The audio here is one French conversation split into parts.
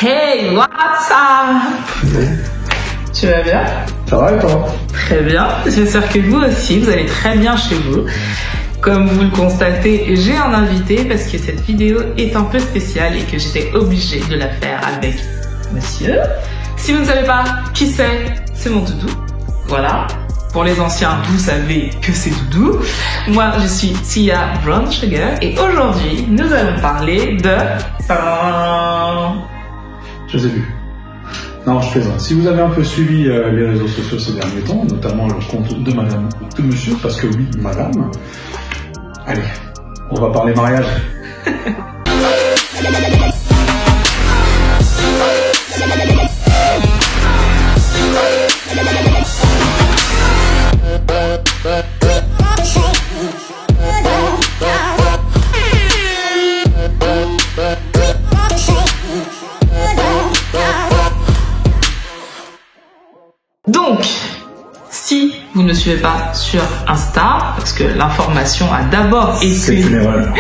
Hey, what's up? Tu vas bien? Ça va et toi? Très bien, j'espère que vous aussi, vous allez très bien chez vous. Comme vous le constatez, j'ai un invité parce que cette vidéo est un peu spéciale et que j'étais obligée de la faire avec monsieur. Si vous ne savez pas qui c'est mon doudou. Voilà. Pour les anciens, vous savez que c'est Doudou. Moi, je suis Tia Brown Sugar et aujourd'hui, nous allons parler de... Je sais plus. Non, je plaisante. Si vous avez un peu suivi les réseaux sociaux ces derniers temps, notamment le compte de madame de monsieur, parce que oui, madame. Allez, on va parler mariage. Donc, si vous ne me suivez pas sur Insta, parce que l'information a d'abord été... C'est une erreur.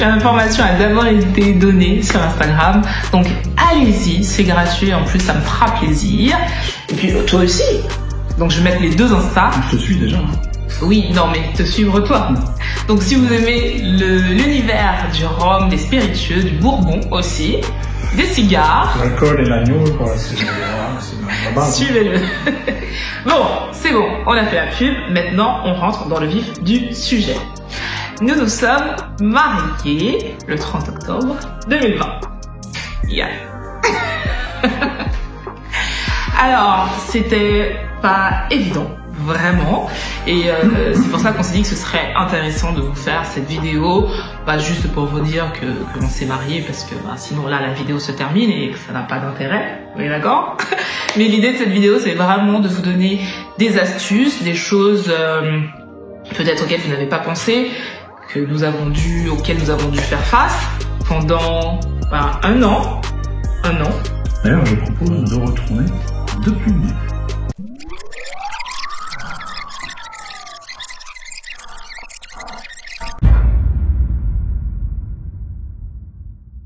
L'information a d'abord été donnée sur Instagram, donc allez-y, c'est gratuit, en plus ça me fera plaisir. Et puis toi aussi, donc je vais mettre les deux Insta. Je te suis déjà. Oui, non mais te suivre toi. Donc si vous aimez l'univers du rhum, des spiritueux, du bourbon aussi, des cigares. L'alcool et l'agneau, quoi, c'est la base. Suivez-le. Bon, c'est bon, on a fait la pub. Maintenant, on rentre dans le vif du sujet. Nous nous sommes mariés le 30 octobre 2020. Yeah. Alors, c'était pas évident, vraiment. Et c'est pour ça qu'on s'est dit que ce serait intéressant de vous faire cette vidéo, pas juste pour vous dire que l'on s'est mariés, parce que sinon là la vidéo se termine et que ça n'a pas d'intérêt, vous êtes d'accord? Mais l'idée de cette vidéo, c'est vraiment de vous donner des astuces, des choses peut-être auxquelles vous n'avez pas pensé, auxquelles nous avons dû faire face pendant un an. D'ailleurs, je propose de retourner depuis le début.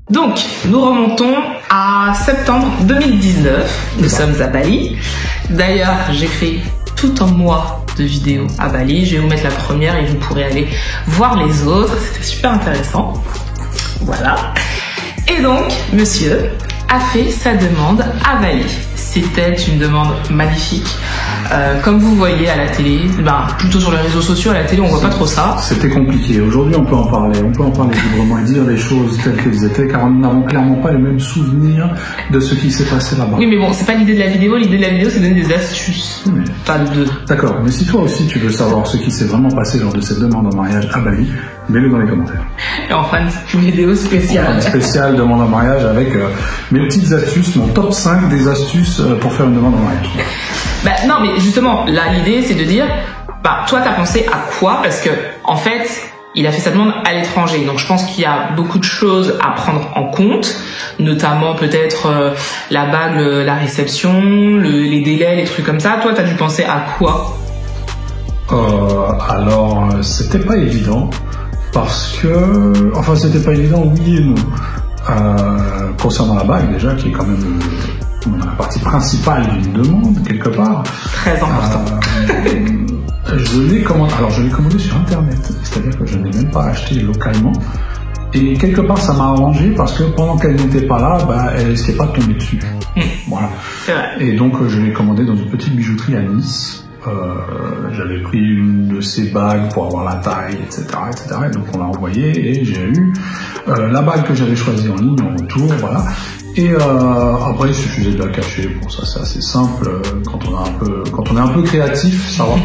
Donc, nous remontons à septembre 2019. Nous sommes à Bali. D'ailleurs, j'ai fait tout un mois de vidéos à Bali. Je vais vous mettre la première et vous pourrez aller voir les autres. C'était super intéressant. Voilà. Et donc, monsieur a fait sa demande à Bali. C'était une demande magnifique. Comme vous voyez à la télé, plutôt sur les réseaux sociaux, à la télé on voit pas trop ça. C'était compliqué. Aujourd'hui on peut en parler librement et dire les choses telles qu'elles étaient, car nous n'avons clairement pas les mêmes souvenirs de ce qui s'est passé là-bas. Oui mais bon, c'est pas l'idée de la vidéo. L'idée de la vidéo c'est de donner des astuces, pas de... D'accord, mais si toi aussi tu veux savoir ce qui s'est vraiment passé lors de cette demande en mariage à Bali, mets-le dans les commentaires. Et on fera une vidéo spéciale. Une spéciale demande en mariage avec mes petites astuces, mon top 5 des astuces pour faire une demande en mariage. Non mais justement, là l'idée c'est de dire, toi t'as pensé à quoi? Parce que en fait, il a fait sa demande à l'étranger, donc je pense qu'il y a beaucoup de choses à prendre en compte, notamment peut-être la bague, la réception, les délais, les trucs comme ça. Toi t'as dû penser à quoi? Alors c'était pas évident, parce que... Enfin c'était pas évident, oui et non. Concernant la bague déjà, qui est quand même la partie principale d'une demande, quelque part. Très important. Je l'ai commandé sur internet, c'est-à-dire que je n'ai même pas acheté localement. Et quelque part ça m'a arrangé parce que pendant qu'elle n'était pas là, elle risquait pas de tomber dessus. Voilà. C'est vrai. Et donc je l'ai commandé dans une petite bijouterie à Nice. J'avais pris une de ces bagues pour avoir la taille, etc. Et donc on l'a envoyé et j'ai eu la bague que j'avais choisie en ligne en retour, voilà. Et après il suffisait de la cacher. Bon, ça c'est assez simple quand on est un peu créatif, ça va.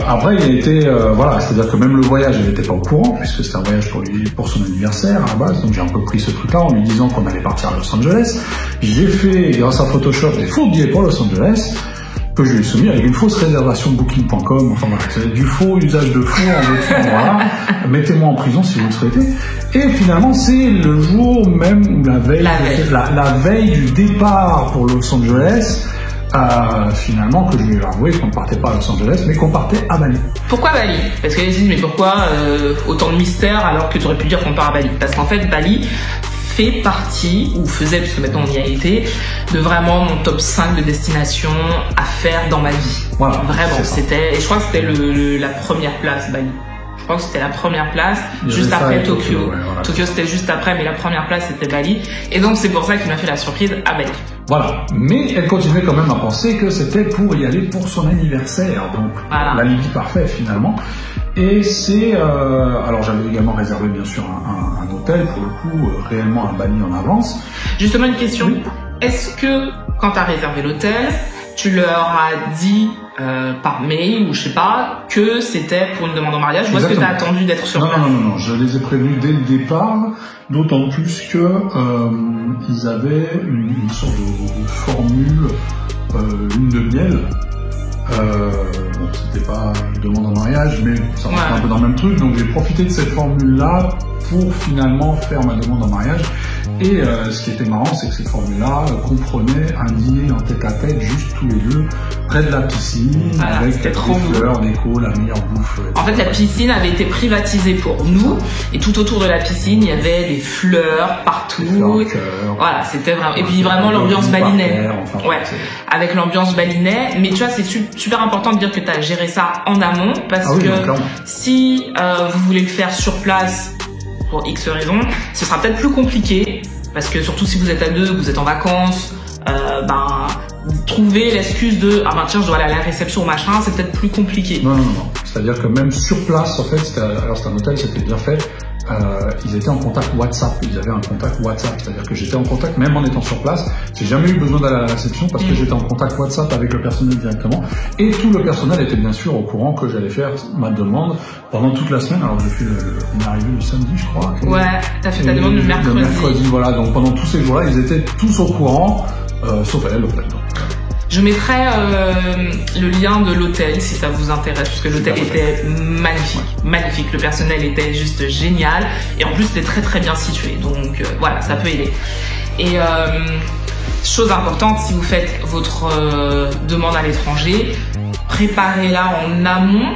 Après il a été voilà, c'est-à-dire que même le voyage il n'était pas au courant, puisque c'était un voyage pour son anniversaire à la base, donc j'ai un peu pris ce truc là en lui disant qu'on allait partir à Los Angeles. J'ai fait grâce à Photoshop des faux billets pour Los Angeles que je lui ai soumis avec une fausse réservation booking.com, enfin voilà, c'est du faux usage de faux en voiture, voilà. Mettez-moi en prison si vous le souhaitez. Et finalement, c'est le jour même, la veille du départ pour Los Angeles, finalement, que je lui ai avoué qu'on ne partait pas à Los Angeles, mais qu'on partait à Bali. Pourquoi Bali? Parce qu'elle se dit, mais pourquoi autant de mystère alors que tu aurais pu dire qu'on part à Bali? Parce qu'en fait, Bali fait partie, ou faisait, parce que maintenant on y a été, de vraiment mon top 5 de destinations à faire dans ma vie. Voilà, vraiment, c'était, et je crois que c'était la première place, Bali. Je crois que c'était la première place, juste après Tokyo. Ouais, voilà. Tokyo c'était juste après, mais la première place c'était Bali. Et donc c'est pour ça qu'il m'a fait la surprise à Bali. Voilà, mais elle continuait quand même à penser que c'était pour y aller pour son anniversaire, donc voilà. L'alibi parfait finalement. Et c'est... alors j'avais également réservé bien sûr un hôtel, pour le coup, réellement à Bali en avance. Justement une question, oui. Est-ce que quand tu as réservé l'hôtel, tu leur as dit par mail ou je sais pas que c'était pour une demande en mariage ou est-ce que tu as attendu d'être sur place? Non, je les ai prévenus dès le départ, d'autant plus que ils avaient une sorte de formule lune de miel. Bon, c'était pas une demande en mariage, mais ça rentrait un peu dans le même truc, donc j'ai profité de cette formule-là pour finalement faire ma demande en mariage. Et ce qui était marrant, c'est que cette formule-là comprenait un dîner en tête-à-tête, juste tous les deux, près de la piscine, avec des fleurs, déco, la meilleure bouffe. En fait, la piscine avait été privatisée pour nous, et tout autour de la piscine, il y avait des fleurs partout. Des fleurs, cœur, voilà, c'était vraiment... Et puis vraiment l'ambiance balinais. Enfin, ouais, avec l'ambiance balinais. Mais tu vois, c'est super important de dire que tu as géré ça en amont, parce que si vous voulez le faire sur place, pour X raisons, ce sera peut-être plus compliqué, parce que surtout si vous êtes à deux, vous êtes en vacances, trouver l'excuse de « Ah ben tiens, je dois aller à la réception ou machin », c'est peut-être plus compliqué. Non. C'est-à-dire que même sur place, en fait, c'était un hôtel, c'était bien fait. Ils étaient en contact WhatsApp, ils avaient un contact WhatsApp, c'est-à-dire que j'étais en contact même en étant sur place. J'ai jamais eu besoin d'aller à la réception parce que j'étais en contact WhatsApp avec le personnel directement et tout le personnel était bien sûr au courant que j'allais faire ma demande pendant toute la semaine. Alors j'ai fait on est arrivé le samedi, je crois. Ouais, t'as fait ta demande le mercredi. Le mercredi, voilà. Donc pendant tous ces jours-là, ils étaient tous au courant, sauf elle, l'hôtel. Je mettrai le lien de l'hôtel si ça vous intéresse, parce que l'hôtel était magnifique, le personnel était juste génial, et en plus c'était très très bien situé, donc voilà, ça peut aider. Et chose importante, si vous faites votre demande à l'étranger, préparez-la en amont,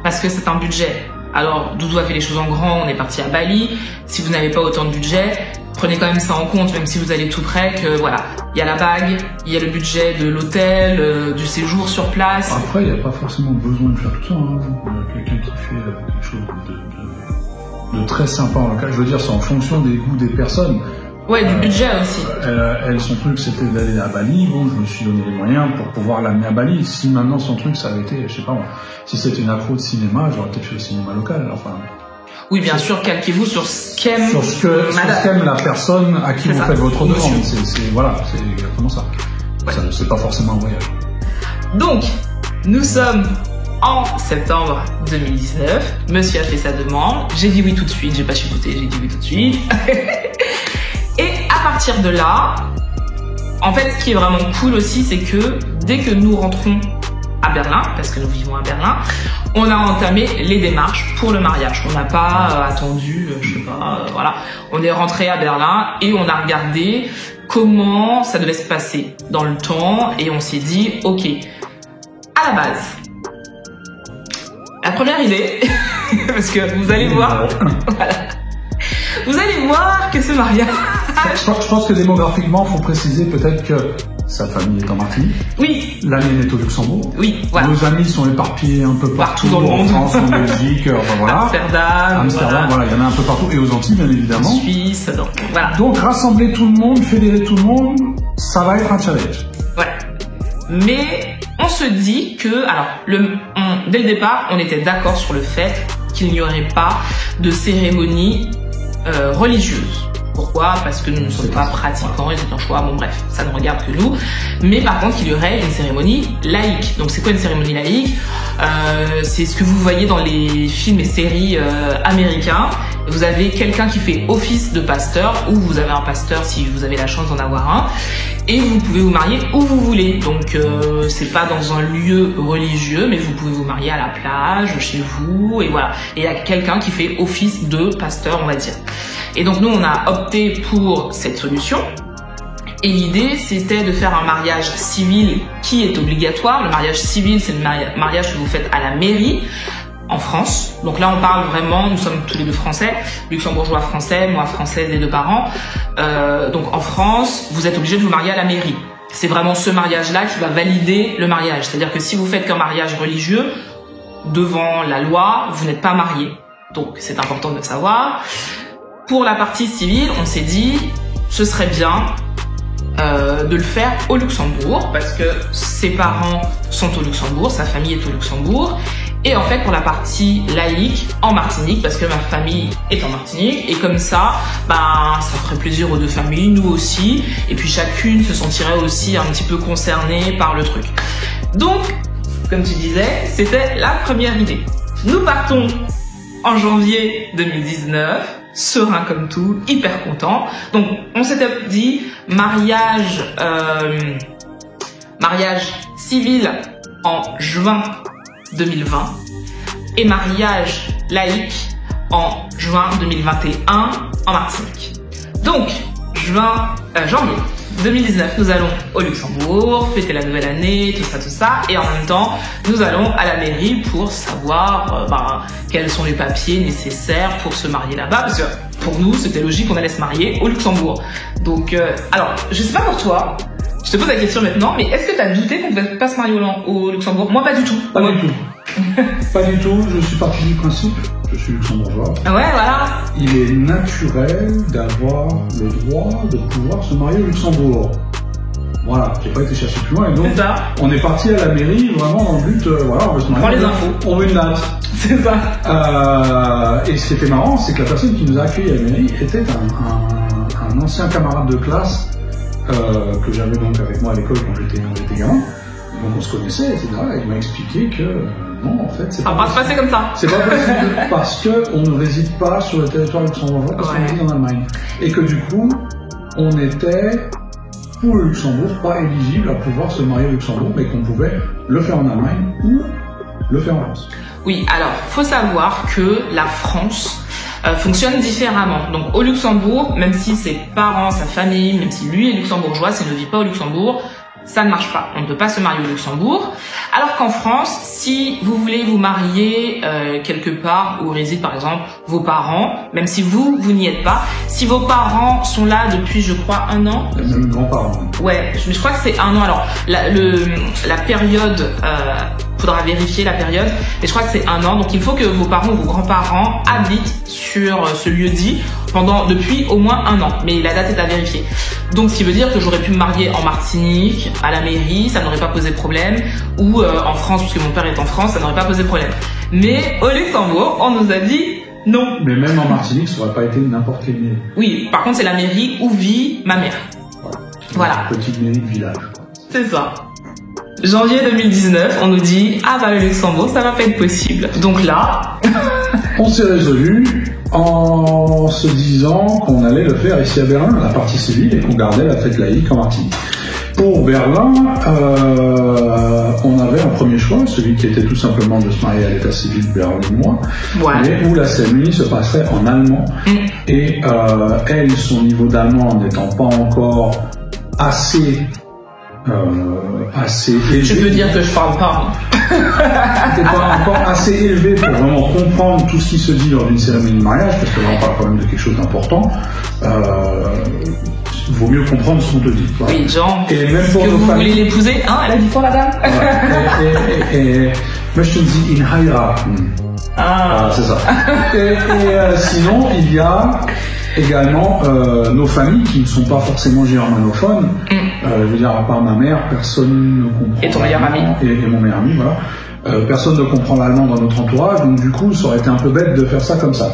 parce que c'est un budget. Alors, Doudou a fait les choses en grand, on est parti à Bali, si vous n'avez pas autant de budget, prenez quand même ça en compte, même si vous allez tout près, que voilà, il y a la bague, il y a le budget de l'hôtel, du séjour sur place. Après, il n'y a pas forcément besoin de faire tout ça. Hein. Il y a quelqu'un qui fait quelque chose de très sympa en local. Je veux dire, c'est en fonction des goûts des personnes. Ouais, du budget aussi. Elle, son truc, c'était d'aller à Bali. Bon, je me suis donné les moyens pour pouvoir l'amener à Bali. Si maintenant son truc, ça avait été, je sais pas moi, si c'était une accro de cinéma, j'aurais peut-être fait le cinéma local. Enfin. Oui, bien sûr, calquez-vous sur ce qu'aime la personne à qui vous faites votre demande. Voilà, c'est exactement ça. Ouais. C'est pas forcément un voyage. Donc, nous sommes en septembre 2019. Monsieur a fait sa demande. J'ai dit oui tout de suite. J'ai pas chipoté, j'ai dit oui tout de suite. Et à partir de là, en fait, ce qui est vraiment cool aussi, c'est que dès que nous rentrons à Berlin, parce que nous vivons à Berlin, on a entamé les démarches pour le mariage. On n'a pas attendu, je sais pas, voilà. On est rentré à Berlin et on a regardé comment ça devait se passer dans le temps et on s'est dit, ok, à la base, la première idée, parce que vous allez voir, voilà, vous allez voir que ce mariage... Je pense que démographiquement, il faut préciser peut-être que sa famille est en Martinique. Oui. La mienne est au Luxembourg. Oui, voilà. Nos amis sont éparpillés un peu partout dans le monde. En France, en Belgique, enfin voilà. Amsterdam, voilà, il y en a un peu partout. Et aux Antilles, bien évidemment. En Suisse, donc voilà. Donc rassembler tout le monde, fédérer tout le monde, ça va être un challenge. Ouais. Mais on se dit que, alors, dès le départ, on était d'accord sur le fait qu'il n'y aurait pas de cérémonie religieuse. Pourquoi? Parce que nous ne sommes pas pratiquants et c'est un choix, bon bref, ça ne regarde que nous. Mais par contre, il y aurait une cérémonie laïque. Donc c'est quoi une cérémonie laïque? C'est ce que vous voyez dans les films et séries américains. Vous avez quelqu'un qui fait office de pasteur, ou vous avez un pasteur si vous avez la chance d'en avoir un, et vous pouvez vous marier où vous voulez. Donc c'est pas dans un lieu religieux, mais vous pouvez vous marier à la plage, chez vous, et voilà. Et il y a quelqu'un qui fait office de pasteur, on va dire. Et donc nous, on a opté pour cette solution. Et l'idée, c'était de faire un mariage civil qui est obligatoire. Le mariage civil, c'est le mariage que vous faites à la mairie. en France. Donc là, on parle vraiment, nous sommes tous les deux français, luxembourgeois français, moi française des deux parents. Donc en France, vous êtes obligé de vous marier à la mairie. C'est vraiment ce mariage-là qui va valider le mariage. C'est-à-dire que si vous faites qu'un mariage religieux, devant la loi, vous n'êtes pas marié. Donc c'est important de le savoir. Pour la partie civile, on s'est dit, ce serait bien de le faire au Luxembourg parce que ses parents sont au Luxembourg, sa famille est au Luxembourg. Et en fait, pour la partie laïque, en Martinique, parce que ma famille est en Martinique, et comme ça, ça ferait plaisir aux deux familles, nous aussi, et puis chacune se sentirait aussi un petit peu concernée par le truc. Donc, comme tu disais, c'était la première idée. Nous partons en janvier 2019, serein comme tout, hyper content. Donc, on s'était dit mariage civil en juin 2020 et mariage laïque en juin 2021 en Martinique. Donc, janvier 2019, nous allons au Luxembourg, fêter la nouvelle année, tout ça, et en même temps, nous allons à la mairie pour savoir quels sont les papiers nécessaires pour se marier là-bas, parce que pour nous, c'était logique qu'on allait se marier au Luxembourg. Donc, alors, je sais pas pour toi, je te pose la question maintenant, mais est-ce que tu as douté qu'on ne devait pas se marier au Luxembourg? Moi, pas du tout. Pas du tout. Pas du tout, je suis parti du principe, je suis luxembourgeois. Ouais, voilà. Il est naturel d'avoir le droit de pouvoir se marier au Luxembourg. Voilà, j'ai pas été chercher plus loin et donc on est parti à la mairie vraiment dans le but, on veut se marier. On prend les infos. On veut une date. C'est ça. Et ce qui était marrant, c'est que la personne qui nous a accueillis à la mairie était un ancien camarade de classe que j'avais donc avec moi à l'école quand j'étais gamin. Donc on se connaissait, etc. Et il m'a expliqué que non, en fait, ça va pas se passer comme ça. C'est pas possible parce qu'on ne réside pas sur le territoire luxembourgeois, parce qu'on réside en Allemagne. Et que du coup, on était, pour le Luxembourg, pas éligible à pouvoir se marier au Luxembourg, mais qu'on pouvait le faire en Allemagne ou le faire en France. Oui, alors, faut savoir que la France fonctionne différemment. Donc au Luxembourg, même si ses parents, sa famille, même si lui est luxembourgeois, s'il ne vit pas au Luxembourg, ça ne marche pas. On ne peut pas se marier au Luxembourg. Alors qu'en France, si vous voulez vous marier quelque part où résident par exemple vos parents, même si vous n'y êtes pas, si vos parents sont là depuis, je crois, 1 an. Même grands-parents. Ouais, je crois que c'est 1 an. Alors la période, faudra vérifier la période, mais je crois que c'est 1 an. Donc il faut que vos parents ou vos grands-parents habitent sur ce lieu-dit depuis au moins 1 an. Mais la date est à vérifier. Donc ce qui veut dire que j'aurais pu me marier en Martinique, à la mairie, ça n'aurait pas posé problème, ou en France, puisque mon père est en France, ça n'aurait pas posé problème. Mais au Luxembourg, on nous a dit non. Mais même en Martinique, ça n'aurait pas été n'importe quelle mairie. Oui, par contre c'est la mairie où vit ma mère. Voilà. Une petite mairie de village. C'est ça. Janvier 2019, on nous dit le Luxembourg, ça va pas être possible. Donc là, on s'est résolu en se disant qu'on allait le faire ici à Berlin, la partie civile, et qu'on gardait la fête laïque en Martinique. Pour Berlin, on avait un premier choix, celui qui était tout simplement de se marier à l'état civil berlinois, mais où la cérémonie se passerait en allemand. Et elle, son niveau d'allemand n'étant pas encore assez élevé. Je peux dire que je parle pas. N'était pas encore assez élevé pour vraiment comprendre tout ce qui se dit lors d'une cérémonie de mariage, parce que là on parle quand même de quelque chose d'important. Il vaut mieux comprendre ce qu'on te dit. Voilà. Oui, genre, et même pour que vous voulez l'épouser, hein, elle a dit quoi la dame? et möchten Sie ihn heiraten? C'est ça. Et sinon, il y a également nos familles qui ne sont pas forcément germanophones. Je veux dire, à part ma mère, personne ne comprend. Et ton meilleur ami. Et mon meilleur ami, voilà. Personne ne comprend l'allemand dans notre entourage, donc du coup, ça aurait été un peu bête de faire ça comme ça.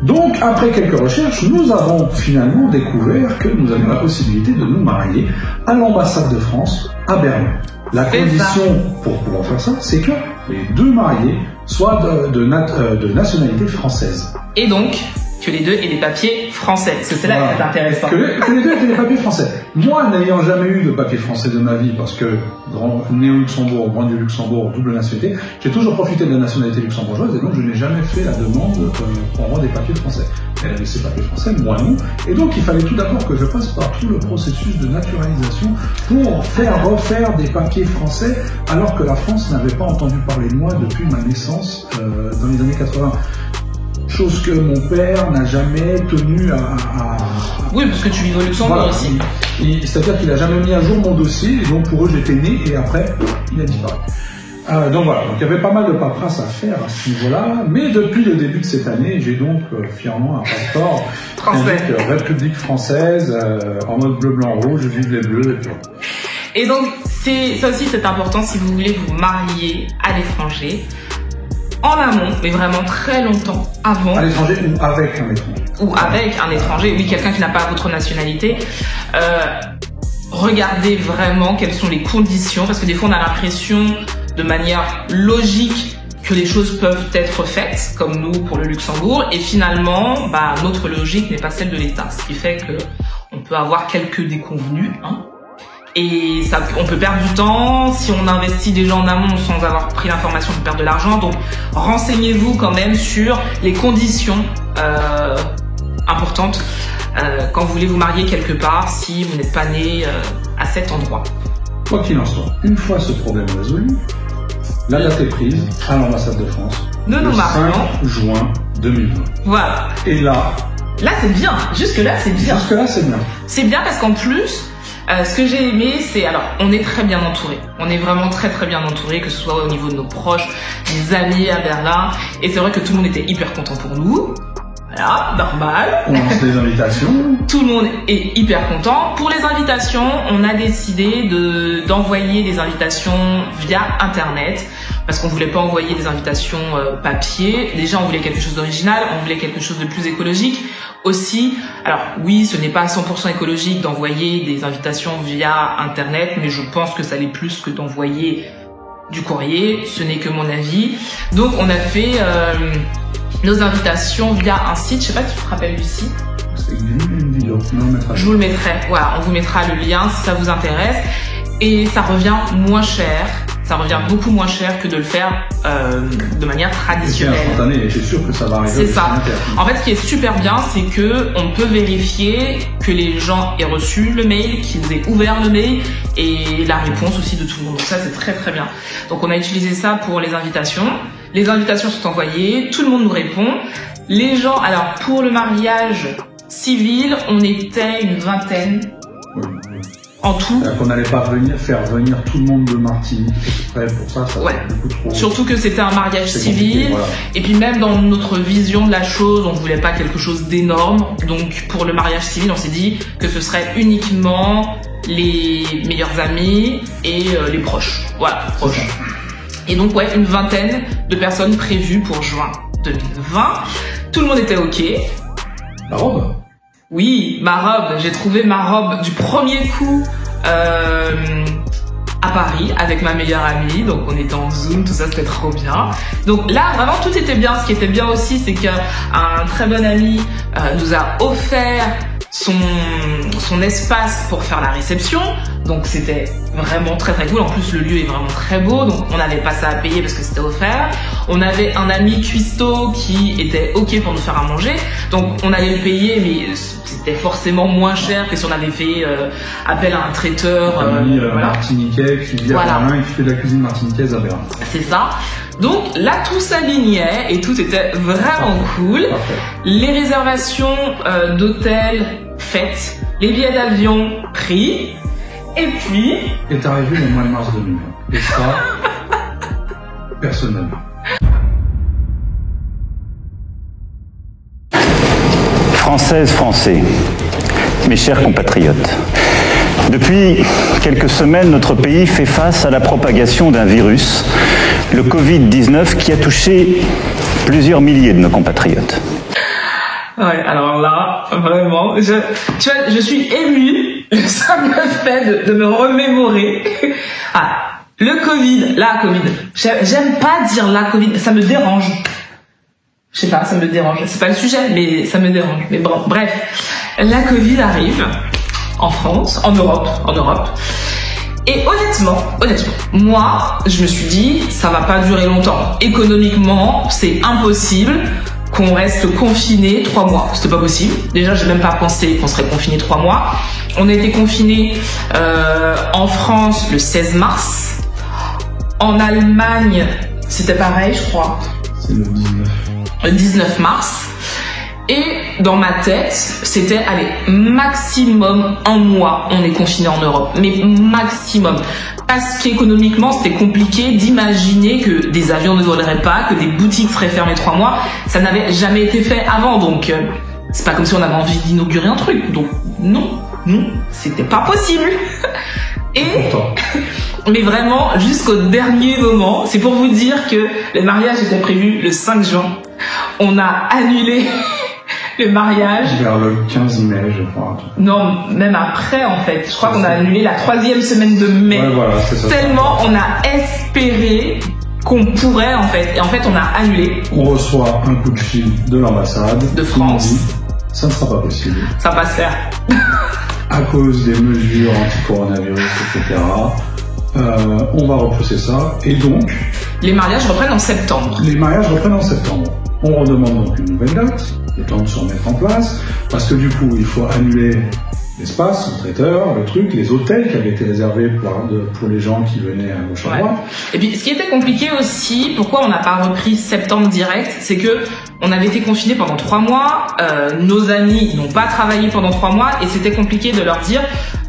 Donc, après quelques recherches, nous avons finalement découvert que nous avions la possibilité de nous marier à l'ambassade de France à Berlin. La condition pour pouvoir faire ça, c'est que les deux mariés soient de nationalité française. Et donc, que les deux aient des papiers français. Parce que c'est là que c'est intéressant. Que les deux aient des papiers français. Moi, n'ayant jamais eu de papier français de ma vie, parce que né au Luxembourg, grand du Luxembourg, double nationalité, j'ai toujours profité de la nationalité luxembourgeoise et donc je n'ai jamais fait la demande pour avoir des papiers français. Elle avait ses papiers français, moi non. Et donc il fallait tout d'abord que je passe par tout le processus de naturalisation pour refaire des papiers français, alors que la France n'avait pas entendu parler de moi depuis ma naissance dans les années 80. Chose que mon père n'a jamais tenu à... Oui, parce que tu vis au Luxembourg aussi. C'est-à-dire qu'il n'a jamais mis à jour mon dossier, et donc pour eux j'étais né, et après, il a disparu. Donc voilà, donc il y avait pas mal de paperasse à faire à ce niveau-là, mais depuis le début de cette année, j'ai donc fièrement un passeport français. République française, en mode bleu, blanc, rouge, vive les bleus, et puis voilà. Et donc, ça aussi c'est important si vous voulez vous marier à l'étranger, en amont, mais vraiment très longtemps avant. À l'étranger ou avec un étranger. Ou avec un étranger, oui, quelqu'un qui n'a pas votre nationalité. Regardez vraiment quelles sont les conditions, parce que des fois on a l'impression de manière logique que les choses peuvent être faites, comme nous pour le Luxembourg, et finalement, notre logique n'est pas celle de l'État, ce qui fait que on peut avoir quelques déconvenues, hein. Et ça, on peut perdre du temps si on investit déjà en amont sans avoir pris l'information, on peut perdre de l'argent. Donc, renseignez-vous quand même sur les conditions importantes quand vous voulez vous marier quelque part, si vous n'êtes pas né à cet endroit. Quoi qu'il en soit, une fois ce problème résolu, la date est prise à l'ambassade de France. Le 5 juin 2020. Voilà. Et là c'est bien. Jusque-là, c'est bien. Jusque-là, c'est bien. C'est bien parce qu'en plus, ce que j'ai aimé, c'est, alors, on est très bien entouré. On est vraiment très très bien entouré, que ce soit au niveau de nos proches, des amis à Berlin. Et c'est vrai que tout le monde était hyper content pour nous. Voilà, normal. On lance les invitations. Tout le monde est hyper content. Pour les invitations, on a décidé d'envoyer des invitations via Internet. Parce qu'on voulait pas envoyer des invitations papier. Déjà, on voulait quelque chose d'original, on voulait quelque chose de plus écologique. Aussi, alors oui, ce n'est pas à 100% écologique d'envoyer des invitations via Internet, mais je pense que ça l'est plus que d'envoyer du courrier. Ce n'est que mon avis. Donc, on a fait nos invitations via un site. Je sais pas si tu te rappelles du site. Une vidéo. Je vous le mettrai. Voilà, on vous mettra le lien si ça vous intéresse. Et ça revient moins cher. Ça revient beaucoup moins cher que de le faire de manière traditionnelle. C'est instantané et c'est sûr que ça va arriver. C'est ça. En fait, ce qui est super bien, c'est que on peut vérifier que les gens aient reçu le mail, qu'ils aient ouvert le mail et la réponse aussi de tout le monde. Donc ça, c'est très très bien. Donc on a utilisé ça pour les invitations. Les invitations sont envoyées, tout le monde nous répond. Les gens, alors pour le mariage civil, on était une vingtaine. Oui. En tout. Qu'on n'allait pas faire venir tout le monde de Martinique exprès pour ça ouais. Beaucoup trop. Surtout que c'était un mariage civil, voilà. Et puis même dans notre vision de la chose, on voulait pas quelque chose d'énorme. Donc pour le mariage civil, on s'est dit que ce serait uniquement les meilleurs amis et les proches. Voilà, proches. Et donc ouais, une vingtaine de personnes prévues pour juin 2020. Tout le monde était OK. La robe? Oui, ma robe. J'ai trouvé ma robe du premier coup à Paris avec ma meilleure amie. Donc on était en Zoom, tout ça, c'était trop bien. Donc là, vraiment, tout était bien. Ce qui était bien aussi, c'est qu'un très bon ami nous a offert son espace pour faire la réception. Donc c'était vraiment très très cool. En plus, le lieu est vraiment très beau. Donc on n'avait pas ça à payer parce que c'était offert. On avait un ami cuistot qui était OK pour nous faire à manger. Donc on allait le payer, mais c'était forcément moins cher que si on avait fait appel à un traiteur. Voilà. Martiniquais qui vit à Berlin et qui fait de la cuisine martiniquaise à Berlin. C'est ça. Donc là, tout s'alignait et tout était vraiment cool. Parfait. Les réservations d'hôtel faites, les billets d'avion pris. Et puis... est arrivé le mois de mars 2020. Et ça, personnellement. Françaises, Français, mes chers compatriotes, depuis quelques semaines, notre pays fait face à la propagation d'un virus, le Covid-19, qui a touché plusieurs milliers de nos compatriotes. Ouais, alors là, vraiment, tu vois, je suis émue. Ça me fait de me remémorer. Ah, le Covid, la Covid. J'aime pas dire la Covid, ça me dérange. Je sais pas, ça me dérange. C'est pas le sujet, mais ça me dérange. Mais bon, bref, la Covid arrive en France, en Europe. Et honnêtement, moi, je me suis dit, ça va pas durer longtemps. Économiquement, c'est impossible qu'on reste confiné 3 mois. C'était pas possible. Déjà, j'ai même pas pensé qu'on serait confiné 3 mois. On a été confiné en France le 16 mars. En Allemagne, c'était pareil, je crois. C'est le 19. Le 19 mars. Et dans ma tête, c'était, allez, maximum 1 mois, on est confiné en Europe. Mais maximum. Parce qu'économiquement, c'était compliqué d'imaginer que des avions ne voleraient pas, que des boutiques seraient fermées 3 mois. Ça n'avait jamais été fait avant, donc c'est pas comme si on avait envie d'inaugurer un truc. Donc non, c'était pas possible. Et mais vraiment, jusqu'au dernier moment, c'est pour vous dire que le mariage était prévu le 5 juin. On a annulé le mariage. Vers le 15 mai, je crois. Non, même après, en fait. Je crois qu'on a annulé la 3e semaine de mai. Ouais, voilà, c'est ça. Tellement on a espéré qu'on pourrait, en fait. Et en fait, on a annulé. On reçoit un coup de fil de l'ambassade de France. Qui nous dit, ça ne sera pas possible. Ça va se faire. À cause des mesures anti-coronavirus, etc. On va repousser ça. Et donc... Les mariages reprennent en septembre. Les mariages reprennent en septembre. On redemande donc une nouvelle date, le temps de se remettre en place, parce que du coup, il faut annuler l'espace, le traiteur, le truc, les hôtels qui avaient été réservés pour les gens qui venaient à gauche à droite. Et puis, ce qui était compliqué aussi, pourquoi on n'a pas repris septembre direct, c'est que on avait été confinés pendant 3 mois, nos amis n'ont pas travaillé pendant 3 mois, et c'était compliqué de leur dire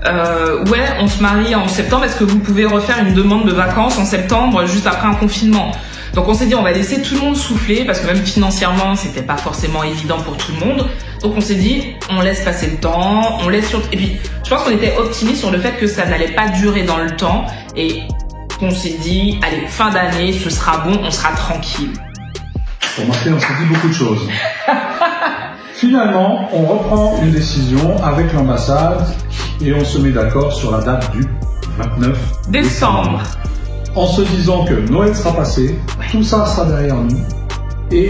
ouais, on se marie en septembre, est-ce que vous pouvez refaire une demande de vacances en septembre, juste après un confinement? Donc on s'est dit on va laisser tout le monde souffler parce que même financièrement c'était pas forcément évident pour tout le monde. Donc on s'est dit on laisse passer le temps, on laisse et puis je pense qu'on était optimiste sur le fait que ça n'allait pas durer dans le temps et qu'on s'est dit allez fin d'année ce sera bon, on sera tranquille. Remarquez, on s'est dit beaucoup de choses. Finalement, on reprend une décision avec l'ambassade et on se met d'accord sur la date du 29 décembre. En se disant que Noël sera passé, tout ça sera derrière nous, et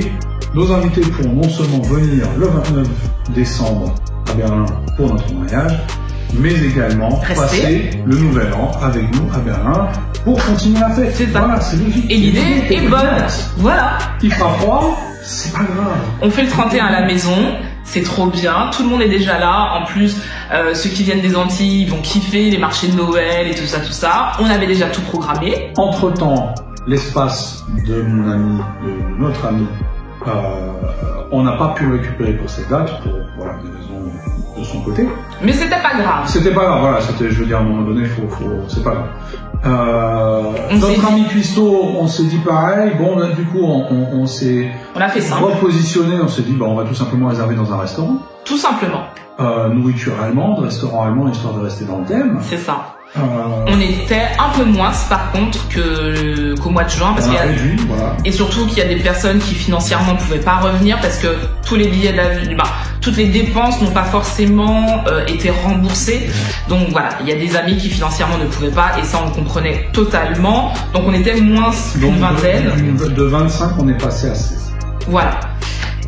nos invités pourront non seulement venir le 29 décembre à Berlin pour notre mariage, mais également passer le nouvel an avec nous à Berlin pour continuer la fête. C'est ça. Voilà, c'est logique. Et l'idée est bonne. Voilà. Il fera froid, c'est pas grave. On fait le 31 à la maison. C'est trop bien, tout le monde est déjà là. En plus, ceux qui viennent des Antilles ils vont kiffer les marchés de Noël et tout ça. On avait déjà tout programmé. Entre-temps, l'espace de mon ami, de notre ami, on n'a pas pu le récupérer pour cette date, pour voilà, des raisons de son côté. Mais c'était pas grave. C'était pas grave, voilà, c'était, je veux dire, à un moment donné, c'est pas grave. Notre ami Cuisto, on s'est dit pareil. Bon, là, du coup, on s'est repositionné. On s'est dit, bah, on va tout simplement réserver dans un restaurant. Tout simplement. Nourriture allemande, restaurant allemand, histoire de rester dans le thème. C'est ça. On était un peu moins, par contre, qu'au mois de juin, parce qu'il y a réduit, voilà. Et surtout qu'il y a des personnes qui financièrement pouvaient pas revenir parce que tous les billets d'avion, toutes les dépenses n'ont pas forcément été remboursées. Donc voilà, il y a des amis qui financièrement ne pouvaient pas et ça on le comprenait totalement. Donc on était moins d'une vingtaine. De 25, on est passé à 16. Voilà.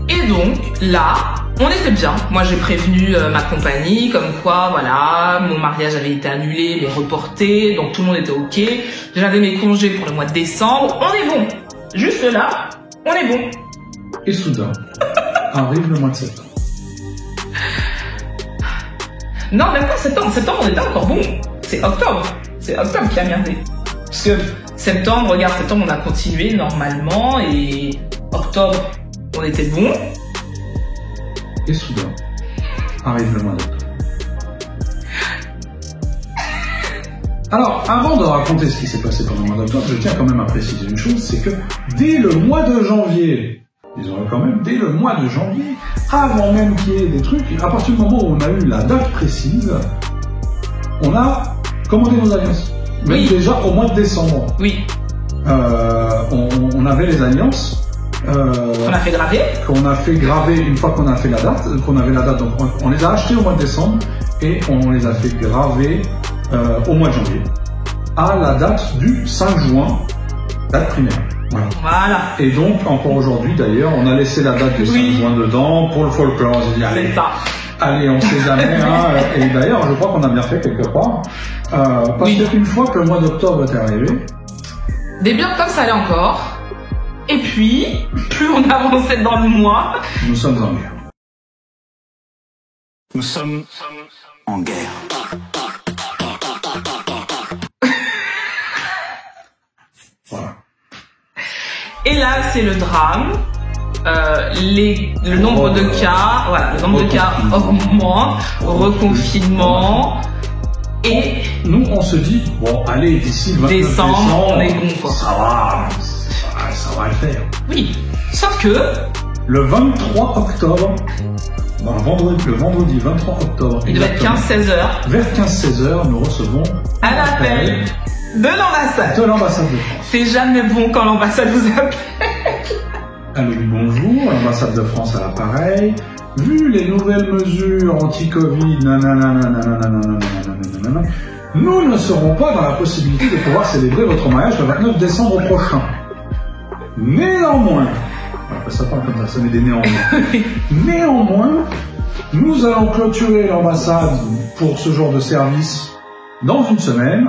Et donc là, on était bien. Moi, j'ai prévenu ma compagnie, comme quoi, voilà, mon mariage avait été annulé, mais reporté, donc tout le monde était ok. J'avais mes congés pour le mois de décembre. On est bon. Juste là, on est bon. Et soudain, arrive le mois de septembre. Non, même pas septembre. Septembre, on était encore bon. C'est octobre. C'est octobre qui a merdé. Parce que septembre, regarde, septembre, on a continué normalement, et octobre, on était bon. Et soudain, arrive le mois d'octobre. Alors, avant de raconter ce qui s'est passé pendant le mois d'octobre, je tiens quand même à préciser une chose, c'est que dès le mois de janvier, disons-le quand même, dès le mois de janvier, avant même qu'il y ait des trucs, à partir du moment où on a eu la date précise, on a commandé nos alliances. Même déjà au mois de décembre. Oui. On avait les alliances. Qu'on a fait graver. Qu'on a fait graver une fois qu'on a fait la date, qu'on avait la date, donc on les a achetés au mois de décembre et on les a fait graver au mois de janvier à la date du 5 juin, date primaire. Voilà. Et donc, encore aujourd'hui d'ailleurs, on a laissé la date de 5 juin dedans pour le folklore. On s'est dit, allez, c'est ça. Allez, on sait jamais. Hein. Et d'ailleurs, je crois qu'on a bien fait quelque part. Parce qu'une fois que le mois d'octobre est arrivé... Début octobre, ça allait encore. Et puis, plus on avançait dans le mois... Nous sommes en guerre. Nous sommes en guerre. Voilà. Et là, c'est le drame. Le nombre de cas, voilà, le nombre de cas augmente, reconfinement. Et nous, on se dit, bon, allez, d'ici le 29 décembre, on est bon, quoi. Ça va le faire. Oui. Sauf que le 23 octobre, le vendredi 23 octobre, il devait être 15-16 heures. Vers 15-16 heures, nous recevons un appel de l'ambassade. De l'ambassade de France. C'est jamais bon quand l'ambassade vous appelle. Allô, bonjour, l'ambassade de France à l'appareil. Vu les nouvelles mesures anti-Covid, nous ne serons pas dans la possibilité de pouvoir célébrer votre mariage le 29 décembre prochain. Néanmoins, ça parle comme ça met des néanmoins. Néanmoins, nous allons clôturer l'ambassade pour ce genre de service dans une semaine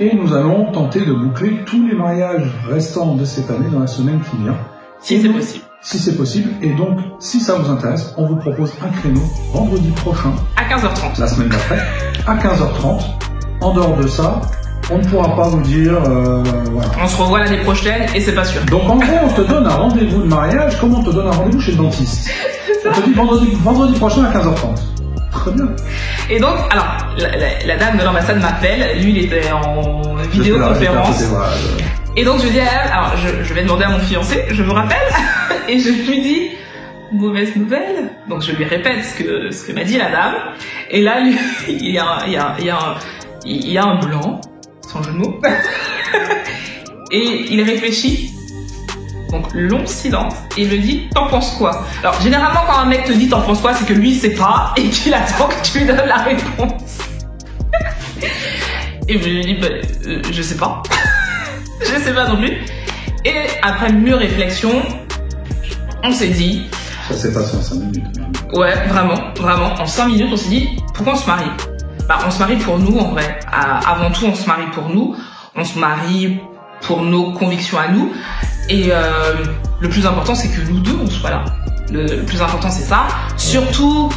et nous allons tenter de boucler tous les mariages restants de cette année dans la semaine qui vient. Si c'est possible. Si c'est possible. Et donc, si ça vous intéresse, on vous propose un créneau vendredi prochain. À 15h30. La semaine d'après. À 15h30. En dehors de ça, on ne pourra pas vous dire... voilà. On se revoit l'année prochaine et c'est pas sûr. Donc en gros, on te donne un rendez-vous de mariage comme on te donne un rendez-vous chez le dentiste. On te dit vendredi prochain à 15h30. Très bien. Et donc, alors, la dame de l'ambassade m'appelle. Lui, il était en vidéoconférence. Et donc je dis à elle, alors je vais demander à mon fiancé, je me rappelle, et je lui dis, mauvaise nouvelle. Donc je lui répète ce que m'a dit la dame. Et là, lui, il y a un blanc, sans jeu de mots. Et il réfléchit. Donc long silence. Et il me dit, t'en penses quoi? Alors généralement quand un mec te dit t'en penses quoi, c'est que lui il sait pas et qu'il attend que tu lui donnes la réponse. Et je lui dis, je sais pas. Je sais pas non plus. Et après mûre réflexion, on s'est dit... Ça s'est passé en 5 minutes. Ouais, vraiment. En 5 minutes, on s'est dit, pourquoi on se marie? On se marie pour nous, en vrai. Avant tout, on se marie pour nous. On se marie pour nos convictions à nous. Et le plus important, c'est que nous deux, on soit là. Le plus important, c'est ça. Surtout...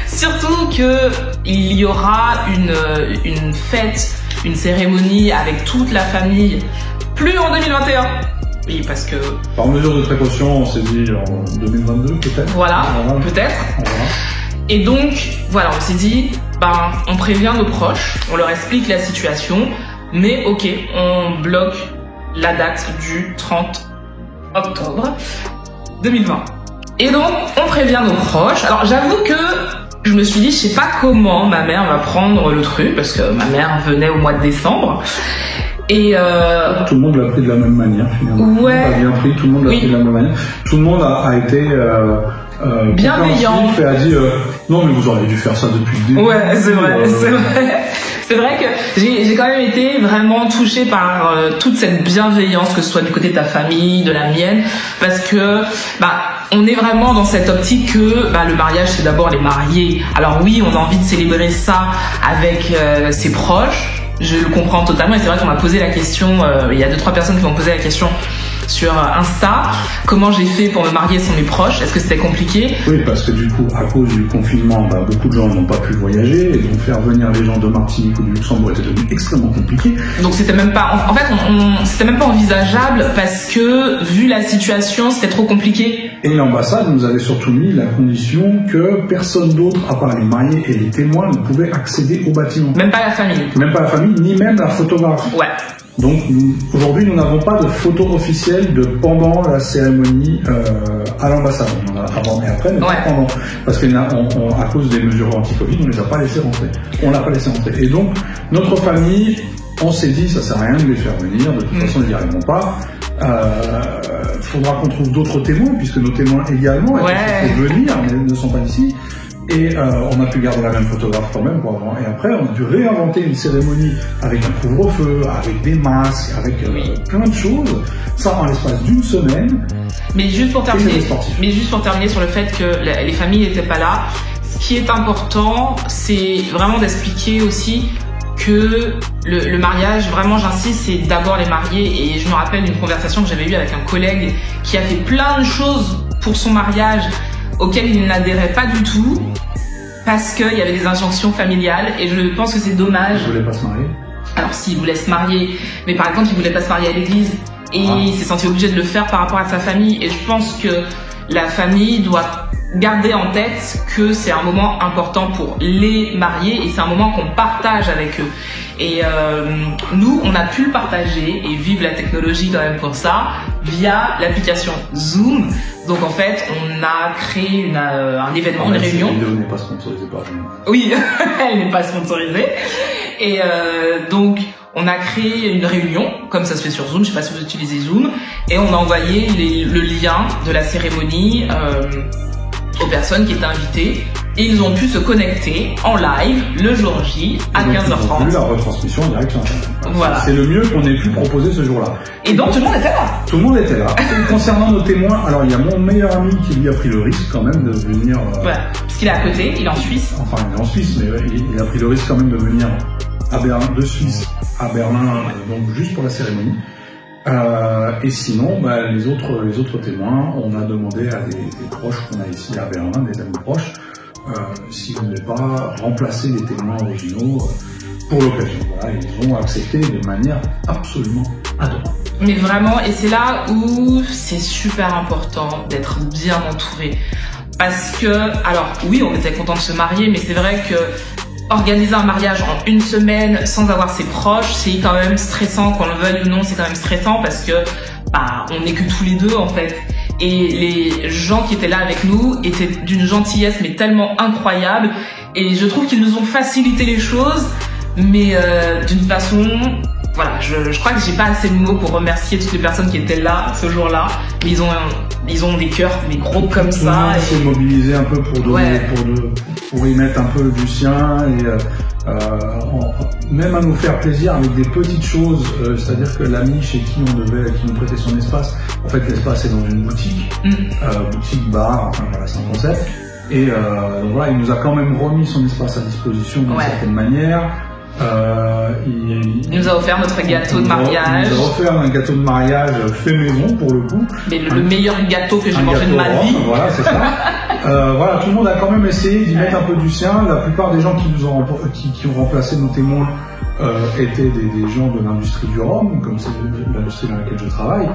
Surtout que il y aura une fête, une cérémonie avec toute la famille, plus en 2021. Oui, parce que... Par mesure de précaution, on s'est dit en 2022 peut-être. Voilà, peut-être. Et donc, voilà, on s'est dit, on prévient nos proches, on leur explique la situation, mais ok, on bloque la date du 30 octobre 2020. Et donc, on prévient nos proches. Alors, j'avoue que je me suis dit, je sais pas comment ma mère va prendre le truc, parce que ma mère venait au mois de décembre. Et tout le monde l'a pris de la même manière, finalement. Ouais. Tout le monde a bien pris, tout le monde l'a pris de la même manière. Tout le monde a été bienveillant. Et a dit non mais vous auriez dû faire ça depuis le début. Ouais, c'est vrai, c'est vrai. C'est vrai que j'ai quand même été vraiment touchée par toute cette bienveillance, que ce soit du côté de ta famille, de la mienne, parce que on est vraiment dans cette optique que le mariage c'est d'abord les mariés. Alors oui, on a envie de célébrer ça avec ses proches. Je le comprends totalement et c'est vrai qu'on m'a posé la question, il y a 2-3 personnes qui m'ont posé la question sur Insta, comment j'ai fait pour me marier sans mes proches, est-ce que c'était compliqué? Oui, parce que du coup, à cause du confinement, beaucoup de gens n'ont pas pu voyager et donc faire venir les gens de Martinique ou du Luxembourg était devenu extrêmement compliqué. Donc c'était même pas, en fait, c'était même pas envisageable parce que vu la situation, c'était trop compliqué. Et l'ambassade nous avait surtout mis la condition que personne d'autre, à part les mariés et les témoins, ne pouvait accéder au bâtiment. Même pas la famille. Même pas la famille, ni même la photographe. Ouais. Donc aujourd'hui, nous n'avons pas de photo officielle de pendant la cérémonie à l'ambassade. On en a avant et après, mais pas pendant. Parce qu'à cause des mesures anti-Covid, on ne les a pas laissés rentrer. On l'a pas laissé rentrer. Et donc, notre famille, on s'est dit, ça sert à rien de les faire venir. De toute façon, ils n'y arriveront pas. Faudra qu'on trouve d'autres témoins, puisque nos témoins également étaient censés venir, mais ils ne sont pas ici. Et on a pu garder la même photographe quand même pour avant. Et après, on a dû réinventer une cérémonie avec un couvre-feu, avec des masques, avec plein de choses. Ça en l'espace d'une semaine. Mais juste pour terminer sur le fait que les familles n'étaient pas là, ce qui est important, c'est vraiment d'expliquer aussi que le mariage, vraiment j'insiste, c'est d'abord les mariés. Et je me rappelle d'une conversation que j'avais eue avec un collègue qui a fait plein de choses pour son mariage auxquelles il n'adhérait pas du tout parce qu'il y avait des injonctions familiales, et je pense que c'est dommage. Il voulait pas se marier. Alors s'il voulait se marier, mais par exemple il voulait pas se marier à l'église, et il s'est senti obligé de le faire par rapport à sa famille, et je pense que la famille doit garder en tête que c'est un moment important pour les mariés, et c'est un moment qu'on partage avec eux. Et nous, on a pu le partager, et vive la technologie quand même pour ça, via l'application Zoom. Donc en fait, on a créé un événement, une réunion. Cette vidéo n'est pas sponsorisée par Zoom. Oui, elle n'est pas sponsorisée. Et donc, on a créé une réunion, comme ça se fait sur Zoom, je sais pas si vous utilisez Zoom, et on a envoyé le lien de la cérémonie aux personnes qui étaient invitées, et ils ont pu se connecter en live le jour J à 15h30. Ils ont vu la retransmission en direct sur Internet. Voilà. C'est le mieux qu'on ait pu proposer ce jour-là. Et donc tout le monde était là. Tout le monde était là. Et concernant nos témoins, alors il y a mon meilleur ami qui lui a pris le risque quand même de venir. Voilà. Parce qu'il est à côté, il est en Suisse. Enfin, il est en Suisse, mais il a pris le risque quand même de venir à Berlin, de Suisse à Berlin, donc juste pour la cérémonie. Et sinon, les autres témoins, on a demandé à des proches qu'on a ici à Berlin, des amis proches, s'ils ne voulaient pas remplacer les témoins originaux pour l'occasion. Voilà, ils ont accepté de manière absolument adorable. Mais vraiment, et c'est là où c'est super important d'être bien entouré. Parce que, alors oui, on était content de se marier, mais c'est vrai que organiser un mariage en une semaine sans avoir ses proches, c'est quand même stressant, qu'on le veuille ou non, c'est quand même stressant parce que on n'est que tous les deux en fait. Et les gens qui étaient là avec nous étaient d'une gentillesse mais tellement incroyable, et je trouve qu'ils nous ont facilité les choses, mais d'une façon, voilà, je crois que j'ai pas assez de mots pour remercier toutes les personnes qui étaient là ce jour-là, mais ils ont des cœurs mais gros comme ça. Il s'est mobilisé un peu pour donner, pour y mettre un peu du sien, et même à nous faire plaisir avec des petites choses, c'est-à-dire que l'ami chez qui qui nous prêtait son espace, en fait l'espace est dans une boutique, boutique bar, enfin voilà, c'est un concept, et donc voilà, il nous a quand même remis son espace à disposition d'une certaine manière. Il nous a offert notre gâteau de mariage. Il nous a offert un gâteau de mariage fait maison pour le coup. Mais le meilleur gâteau que j'ai mangé de ma vie. Voilà, c'est ça. Voilà, tout le monde a quand même essayé d'y mettre un peu du sien. La plupart des gens qui ont remplacé nos témoins étaient des gens de l'industrie du rhum, comme c'est l'industrie dans laquelle je travaille.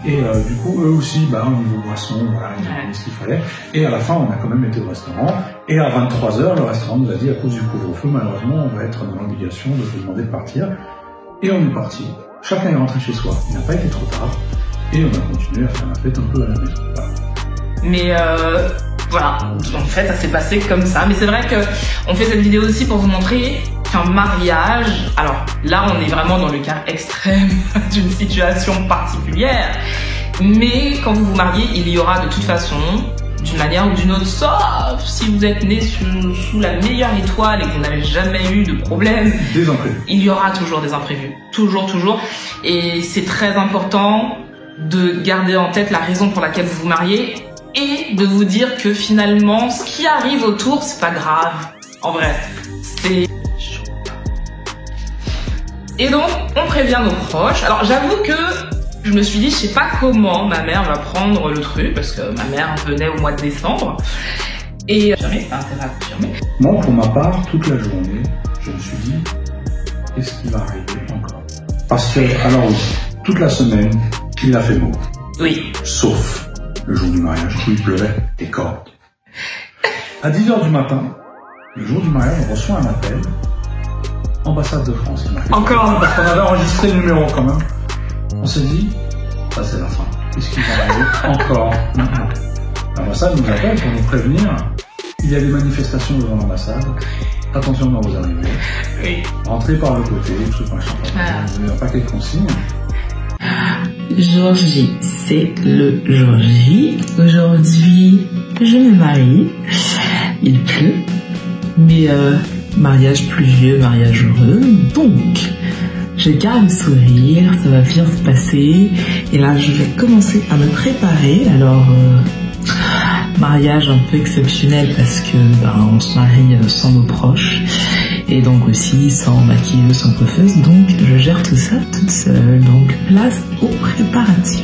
Et du coup, eux aussi, au niveau boisson, voilà, ils ont mis ce qu'il fallait. Et à la fin, on a quand même été au restaurant. Et à 23h, le restaurant nous a dit, à cause du couvre-feu, malheureusement, on va être dans l'obligation de vous demander de partir. Et on est parti. Chacun est rentré chez soi. Il n'a pas été trop tard. Et on a continué à faire la fête un peu à la maison. Voilà. Mais voilà, en fait, ça s'est passé comme ça. Mais c'est vrai que on fait cette vidéo aussi pour vous montrer qu'un mariage, alors là on est vraiment dans le cas extrême d'une situation particulière, mais quand vous vous mariez, il y aura de toute façon, d'une manière ou d'une autre, sauf si vous êtes né sous la meilleure étoile et que vous n'avez jamais eu de problème, des imprévus. Il y aura toujours des imprévus, toujours, et c'est très important de garder en tête la raison pour laquelle vous vous mariez et de vous dire que finalement, ce qui arrive autour, c'est pas grave, en vrai, c'est... Et donc, on prévient nos proches. Alors, j'avoue que je me suis dit, je sais pas comment ma mère va prendre le truc, parce que ma mère venait au mois de décembre. Et jamais, pas intérêt à confirmer. Moi, pour ma part, toute la journée, je me suis dit, qu'est-ce qui va arriver encore? Parce que, alors oui, toute la semaine, il a fait beau. Oui. Sauf le jour du mariage, où il pleuvait des cordes. À 10h du matin, le jour du mariage, on reçoit un appel. Ambassade de France. Encore. Parce qu'on avait enregistré le numéro quand même. On s'est dit, ça c'est la fin. Qu'est-ce qui va arriver encore maintenant? L'ambassade nous appelle pour nous prévenir. Il y a des manifestations devant l'ambassade. Attention dans vos arrivées. Oui. Rentrez par le côté, tout machin. Il n'y a pas quelques consignes. Jour J, c'est le jour J. Aujourd'hui, je me marie. il pleut, mais mariage pluvieux, mariage heureux, donc je garde le sourire, ça va bien se passer, et là je vais commencer à me préparer. Alors mariage un peu exceptionnel parce que on se marie sans nos proches et donc aussi sans maquilleuse, sans coiffeuse, donc je gère tout ça toute seule, donc place aux préparatifs.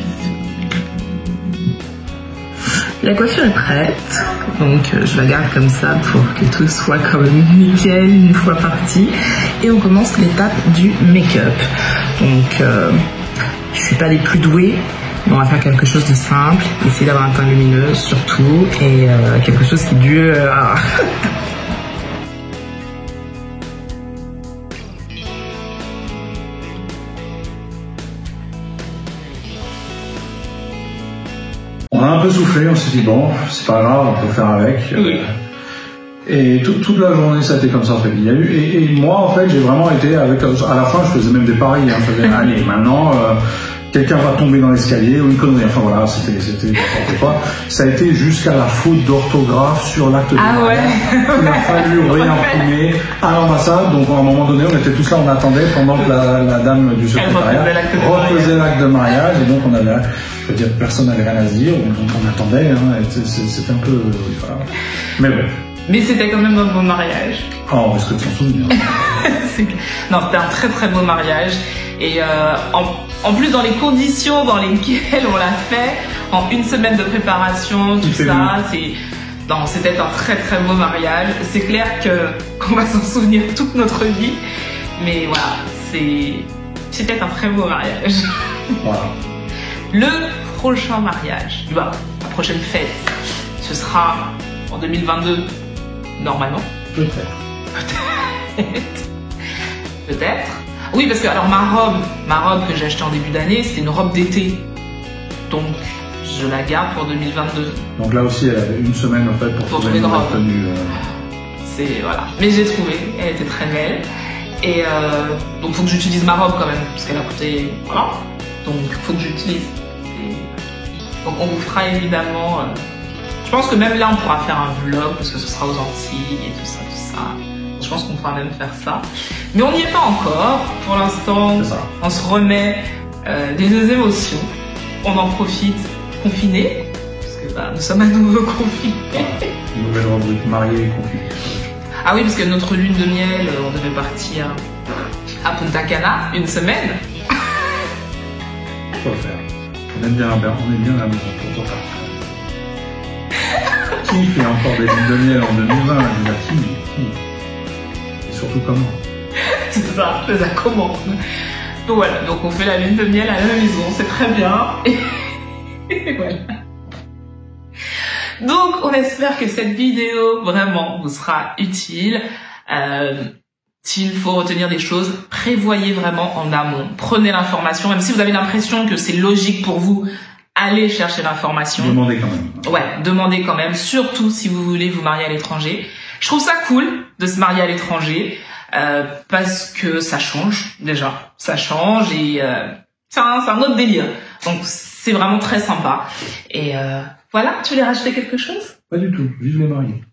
La coiffure est prête, donc je la garde comme ça pour que tout soit quand même nickel une fois parti. Et on commence l'étape du make-up. Donc je suis pas les plus douées, mais on va faire quelque chose de simple, essayer d'avoir un teint lumineux surtout, et quelque chose qui dure. On a un peu soufflé, on s'est dit bon, c'est pas grave, on peut faire avec. Oui. Et toute la journée, ça a été comme ça en fait. Il y a eu, et moi en fait, j'ai vraiment été avec. À la fin, je faisais même des paris. Hein, je faisais, allez, maintenant, quelqu'un va tomber dans l'escalier ou une connerie. Enfin voilà, c'était n'importe quoi. Ça a été jusqu'à la faute d'orthographe sur l'acte de mariage. Il a fallu réimprimer à l'ambassade. Donc à un moment donné, on était tous là, on attendait pendant que la dame du secrétariat refaisait l'acte de mariage. Et donc on avait, je veux dire, personne n'avait rien à se dire. Donc on attendait. Hein, c'était un peu, voilà. Mais bon. Mais c'était quand même un beau mariage. Oh, est-ce que tu t'en souviens? Non, c'était un très très beau mariage. Et en plus, dans les conditions dans lesquelles on l'a fait, en une semaine de préparation, tout ça, c'était un très très beau mariage. C'est clair qu'on va s'en souvenir toute notre vie. Mais voilà, c'était un très beau mariage. Voilà. Le prochain mariage, la prochaine fête, ce sera en 2022. Normalement. Peut-être. Oui, parce que alors ma robe que j'ai achetée en début d'année, c'était une robe d'été. Donc je la garde pour 2022. Donc là aussi, elle avait une semaine en fait pour trouver une robe. Tenue. Voilà. Mais j'ai trouvé, elle était très belle. Et donc faut que j'utilise ma robe quand même, parce qu'elle a coûté. Voilà. Donc faut que j'utilise. Donc on vous fera évidemment. Je pense que même là on pourra faire un vlog parce que ce sera aux Antilles et tout ça. Je pense qu'on pourra même faire ça. Mais on n'y est pas encore. Pour l'instant, on se remet des deux émotions. On en profite confiné parce que nous sommes à nouveau confinés. Nouvelle rubrique mariée et confinée. Ah oui, parce que notre lune de miel, on devait partir à Punta Cana une semaine. Quoi faire? On aime bien la maison pour partir. Qui fait encore des lunes de miel en 2020? Qui? Et surtout comment? C'est ça, comment? Donc voilà, donc on fait la lune de miel à la maison, c'est très bien. Et voilà. Donc on espère que cette vidéo vraiment vous sera utile. S'il faut retenir des choses, prévoyez vraiment en amont. Prenez l'information, même si vous avez l'impression que c'est logique pour vous. Allez chercher l'information. Demandez quand même. Ouais, demandez quand même, surtout si vous voulez vous marier à l'étranger. Je trouve ça cool de se marier à l'étranger parce que ça change déjà. Ça change et c'est un autre délire. Donc c'est vraiment très sympa. Et voilà, tu voulais rajouter quelque chose? Pas du tout, vive les mariés.